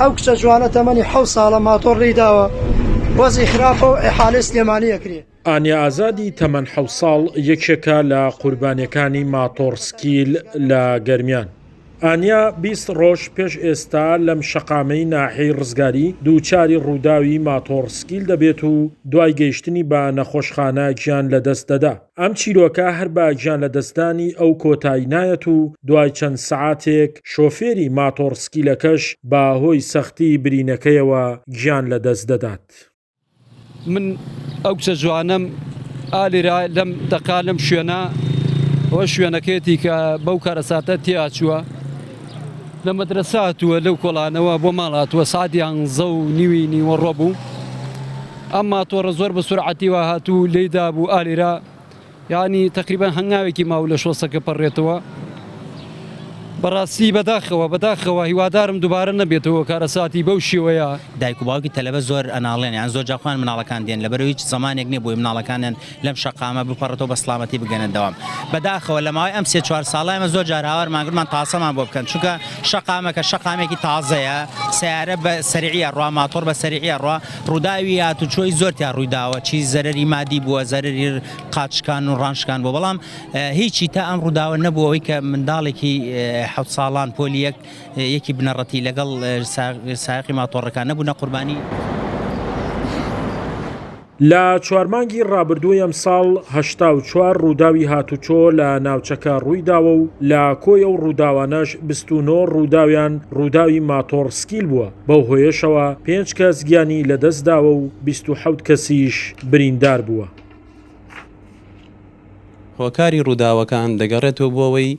ئەو کچە جوانە تەمەنی 7 ساڵە ماتۆر ڕێداوە وەزی خراپە و ئیحالەی سلێمانی ئەکرێ. ئانیا ئازادی تەمەن 7 ساڵ یەکێکە لە قوربانیەکانی ماتۆڕسکیل لە گەرمیان. ئانیا 20 ڕۆژ پێش ئێستا لەم شەقامەی ناحەی ڕزگاری دووچاری ڕووداوی ماتۆڕسکیل دەبێت و دوای گەیشتنی بە نەخۆشخانە گیان لەدەست دەدا. ئەم چیرۆکە هەر بە گیان لەدەستانی ئەو کۆتایی نایەت و دوای چەند سەعاتێک شۆفێری ماتۆڕسکیلەکەش بە هۆی سەختی برینەکەیەوە گیان لەدەست دەدات. من ئەو کچە جوانم ئالێرا لەم دەقا لەم شوێنە ئەوە شوێنەکەیەتی کە بەو کارەساتە تیاچووە لە مەدرسە هاتووە لەو کۆڵانەوە بۆ ماڵ هاتووە سعاتی 11 نیوەڕۆ بوو. ئەم ماتۆڕە زۆر بە سورعەتیوە هاتوو لێیدا بوو ئالێرا یعنی تقریبان هەنگاوێکی ماوو لە شۆسەکە پەڕێتەوە. بەڕاستی بەداخەوە هیوادارم دووبارە نەبێتەوە کارەساتی بەو شێوەیە. دایک و باوکی تەلەبە زۆر ئەناڵێن یان زۆر جاخوان مناڵەکان دێن لەبەرەوەی هیچ زمانێک نییە بۆی مناڵەکانیان لەم شەقامە بپەڕێتەوە بە سڵامەتی بگەنە دەوام. بەداخەوە لە ماوەی ئەم 3-4 ساڵە ئێمە زۆر جار هاوارمانگرمان تاسەمان بۆ بکەن چونکە شەقامەکە شەقامێکی تازەیە سیارە بە سەریعە ڕوا ماتۆر بە سەریعە ڕوا ڕووداوی هاتوچۆی زۆرتیان ڕوویداوە چی زەرەری مادی بووە زەرەری قاچکان و ڕانشکان بۆ بەڵام هیچی تا ئەم ڕووداوە نەبووەوەی کە منداڵێکی 7 ساڵان یەکی بنەڕەتی لەگەڵ سایقی ماتۆڕەکان نەبوونە قوربانی. لە 4 مانگی ڕابردووی ئەم ساڵ 84 ڕووداوی هاتوچۆ لە ناوچەکە ڕوویداوە و لە کۆی ئەو ڕووداوانەش 29 ڕووداویان ڕووداوی ماتۆڕسکیل بووە. بەو هۆیەشەوە 5 کەس گیانی لەدەستداوە و 27 کەسیش بریندار بووە. هۆکاری ڕووداوەکان دەگەڕێتەوە بۆەوەی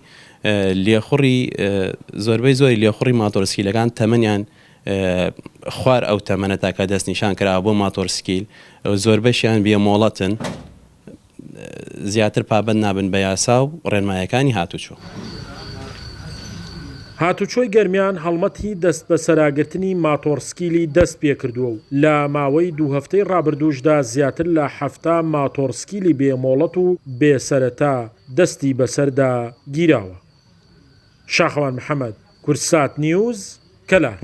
لێخوڕی زۆربەی زۆری لێخوڕی ماتۆرسکیلەکان تەمەنیان خوار ئەو تەمەنە تاکە دەست نیشان کرا بۆ ماتۆرسکیل زۆربەشیان بێمۆڵەتن زیاتر پابەت نابن بە یاسا و ڕێنمایەکانی هاتوچۆ. هاتوچۆی گەرمیان هەڵمەتی دەست بە سەراگرتنی ماتۆڕسکیلی دەست پێکردووە و لە ماوەی 2 هەفتەی ڕابردووشدا زیاتر لە 7 ماتۆڕسکیلی بێمۆڵەت و بێسەرەتا دەستی بەسەردا گیراوە. شاخەوان محەممەد، کورسات نیوز، کەلار.